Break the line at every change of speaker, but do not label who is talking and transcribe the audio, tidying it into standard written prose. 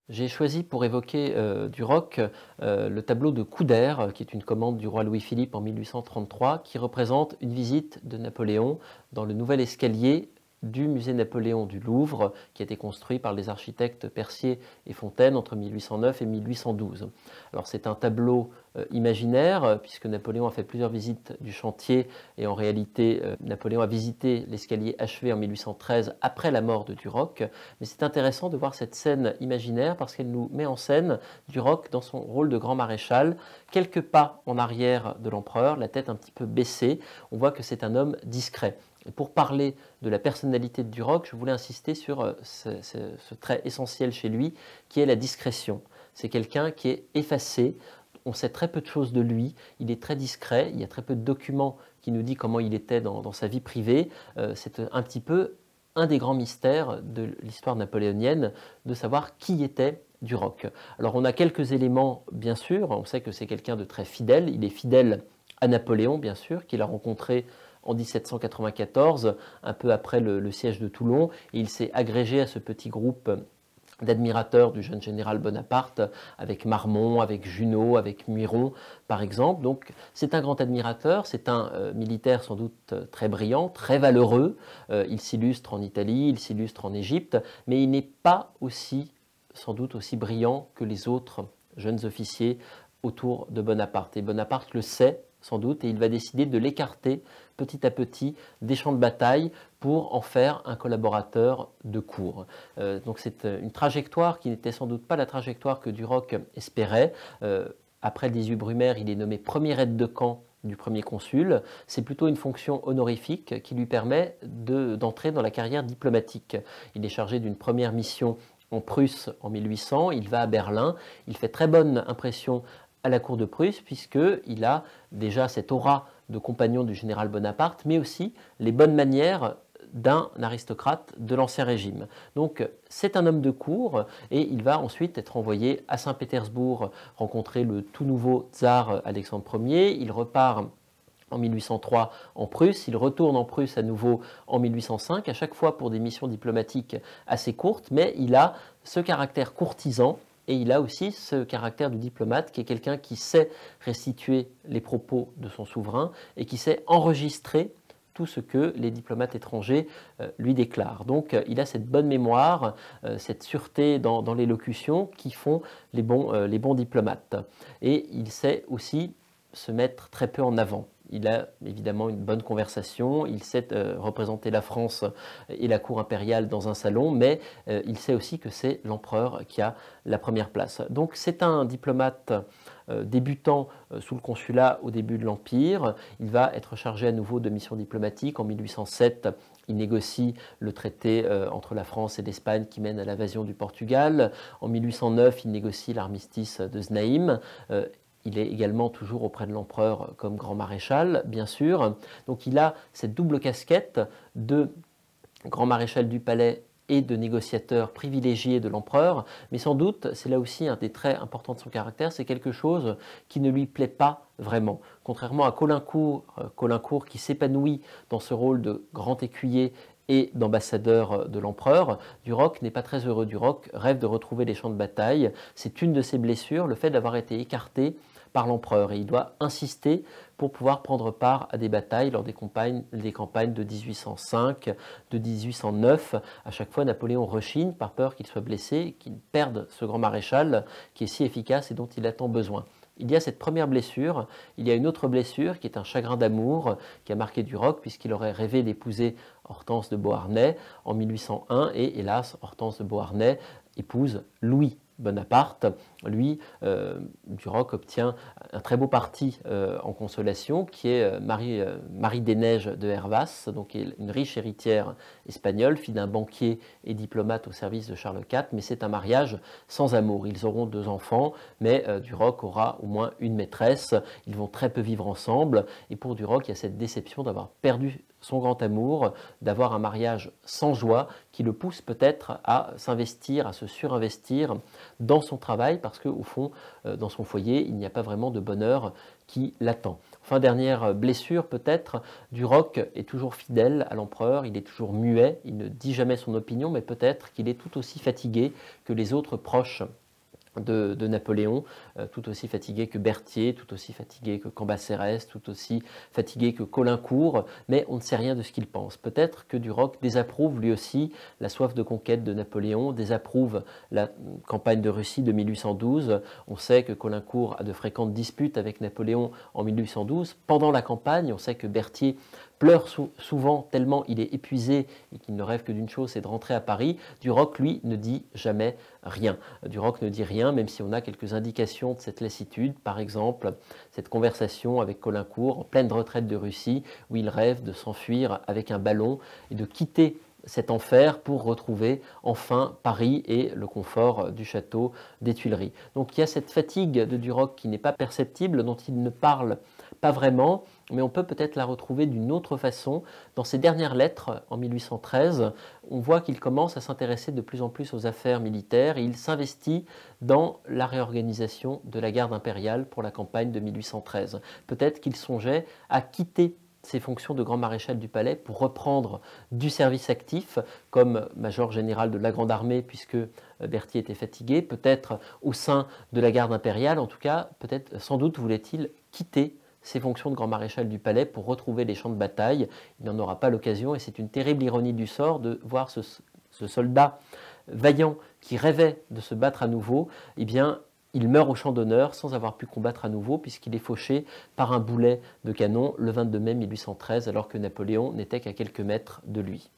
J'ai choisi pour évoquer Duroc le tableau de Couder, qui est une commande du roi Louis-Philippe en 1833, qui représente une visite de Napoléon dans le nouvel escalier du musée Napoléon du Louvre, qui a été construit par les architectes Percier et Fontaine entre 1809 et 1812. Alors c'est un tableau imaginaire, puisque Napoléon a fait plusieurs visites du chantier, et en réalité Napoléon a visité l'escalier achevé en 1813 après la mort de Duroc. Mais c'est intéressant de voir cette scène imaginaire parce qu'elle nous met en scène Duroc dans son rôle de grand maréchal, quelques pas en arrière de l'empereur, la tête un petit peu baissée. On voit que c'est un homme discret. Et pour parler de la personnalité de Duroc, je voulais insister sur ce trait essentiel chez lui, qui est la discrétion. C'est quelqu'un qui est effacé, on sait très peu de choses de lui, il est très discret, il y a très peu de documents qui nous disent comment il était dans sa vie privée. C'est un petit peu un des grands mystères de l'histoire napoléonienne, de savoir qui était Duroc. Alors on a quelques éléments, bien sûr, on sait que c'est quelqu'un de très fidèle, il est fidèle à Napoléon, bien sûr, qu'il a rencontré en 1794, un peu après le siège de Toulon, et il s'est agrégé à ce petit groupe d'admirateurs du jeune général Bonaparte, avec Marmont, avec Junot, avec Muiron, par exemple. Donc c'est un grand admirateur, c'est un militaire sans doute très brillant, très valeureux. Il s'illustre en Italie, il s'illustre en Égypte, mais il n'est pas aussi, sans doute aussi brillant que les autres jeunes officiers autour de Bonaparte. Et Bonaparte le sait, sans doute, et il va décider de l'écarter petit à petit des champs de bataille pour en faire un collaborateur de cour. Donc c'est une trajectoire qui n'était sans doute pas la trajectoire que Duroc espérait. Après le 18 Brumaire, il est nommé premier aide de camp du premier consul. C'est plutôt une fonction honorifique qui lui permet d'entrer dans la carrière diplomatique. Il est chargé d'une première mission en Prusse en 1800, il va à Berlin, il fait très bonne impression à la cour de Prusse, puisqu'il a déjà cette aura de compagnon du général Bonaparte, mais aussi les bonnes manières d'un aristocrate de l'Ancien Régime. Donc c'est un homme de cour, et il va ensuite être envoyé à Saint-Pétersbourg rencontrer le tout nouveau tsar Alexandre Ier. Il repart en 1803 en Prusse, il retourne en Prusse à nouveau en 1805, à chaque fois pour des missions diplomatiques assez courtes, mais il a ce caractère courtisan. Et il a aussi ce caractère du diplomate qui est quelqu'un qui sait restituer les propos de son souverain et qui sait enregistrer tout ce que les diplomates étrangers lui déclarent. Donc il a cette bonne mémoire, cette sûreté dans l'élocution qui font les bons diplomates. Et il sait aussi se mettre très peu en avant. Il a évidemment une bonne conversation, il sait représenter la France et la cour impériale dans un salon, mais il sait aussi que c'est l'empereur qui a la première place. Donc c'est un diplomate débutant sous le consulat au début de l'Empire. Il va être chargé à nouveau de missions diplomatiques. En 1807, il négocie le traité entre la France et l'Espagne qui mène à l'invasion du Portugal. En 1809, il négocie l'armistice de Znaïm. Il est également toujours auprès de l'empereur comme grand maréchal, bien sûr. Donc il a cette double casquette de grand maréchal du palais et de négociateur privilégié de l'empereur, mais sans doute, c'est là aussi un des traits importants de son caractère, c'est quelque chose qui ne lui plaît pas vraiment. Contrairement à Caulaincourt qui s'épanouit dans ce rôle de grand écuyer et d'ambassadeur de l'empereur, Duroc n'est pas très heureux. Duroc rêve de retrouver les champs de bataille. C'est une de ses blessures, le fait d'avoir été écarté par l'empereur, et il doit insister pour pouvoir prendre part à des batailles lors des campagnes de 1805, de 1809. À chaque fois, Napoléon rechigne par peur qu'il soit blessé, qu'il perde ce grand maréchal qui est si efficace et dont il a tant besoin. Il y a cette première blessure, il y a une autre blessure qui est un chagrin d'amour qui a marqué Duroc puisqu'il aurait rêvé d'épouser Hortense de Beauharnais en 1801 et hélas, Hortense de Beauharnais épouse Louis Bonaparte. Lui, Duroc obtient un très beau parti en consolation qui est Marie des Neiges de Hervas, donc une riche héritière espagnole, fille d'un banquier et diplomate au service de Charles IV, mais c'est un mariage sans amour. Ils auront 2 enfants, mais Duroc aura au moins une maîtresse. Ils vont très peu vivre ensemble, et pour Duroc, il y a cette déception d'avoir perdu son grand amour, d'avoir un mariage sans joie qui le pousse peut-être à s'investir, à se surinvestir dans son travail parce qu'au fond, dans son foyer, il n'y a pas vraiment de bonheur qui l'attend. Enfin, dernière blessure peut-être, Duroc est toujours fidèle à l'empereur, il est toujours muet, il ne dit jamais son opinion, mais peut-être qu'il est tout aussi fatigué que les autres proches de Napoléon, tout aussi fatigué que Berthier, tout aussi fatigué que Cambacérès, tout aussi fatigué que Caulaincourt, mais on ne sait rien de ce qu'il pense. Peut-être que Duroc désapprouve lui aussi la soif de conquête de Napoléon, désapprouve la campagne de Russie de 1812. On sait que Caulaincourt a de fréquentes disputes avec Napoléon en 1812. Pendant la campagne, on sait que Berthier pleure souvent tellement il est épuisé et qu'il ne rêve que d'une chose, c'est de rentrer à Paris. Duroc, lui, ne dit jamais rien. Duroc ne dit rien, même si on a quelques indications de cette lassitude. Par exemple, cette conversation avec Caulaincourt en pleine retraite de Russie, où il rêve de s'enfuir avec un ballon et de quitter cet enfer pour retrouver enfin Paris et le confort du château des Tuileries. Donc il y a cette fatigue de Duroc qui n'est pas perceptible, dont il ne parle pas vraiment, mais on peut peut-être la retrouver d'une autre façon. Dans ses dernières lettres, en 1813, on voit qu'il commence à s'intéresser de plus en plus aux affaires militaires et il s'investit dans la réorganisation de la garde impériale pour la campagne de 1813. Peut-être qu'il songeait à quitter ses fonctions de grand maréchal du palais pour reprendre du service actif comme major général de la grande armée puisque Berthier était fatigué, peut-être au sein de la garde impériale, en tout cas, peut-être, sans doute voulait-il quitter ses fonctions de grand maréchal du palais pour retrouver les champs de bataille. Il n'en aura pas l'occasion et c'est une terrible ironie du sort de voir ce soldat vaillant qui rêvait de se battre à nouveau, eh bien, il meurt au champ d'honneur sans avoir pu combattre à nouveau puisqu'il est fauché par un boulet de canon le 22 mai 1813 alors que Napoléon n'était qu'à quelques mètres de lui.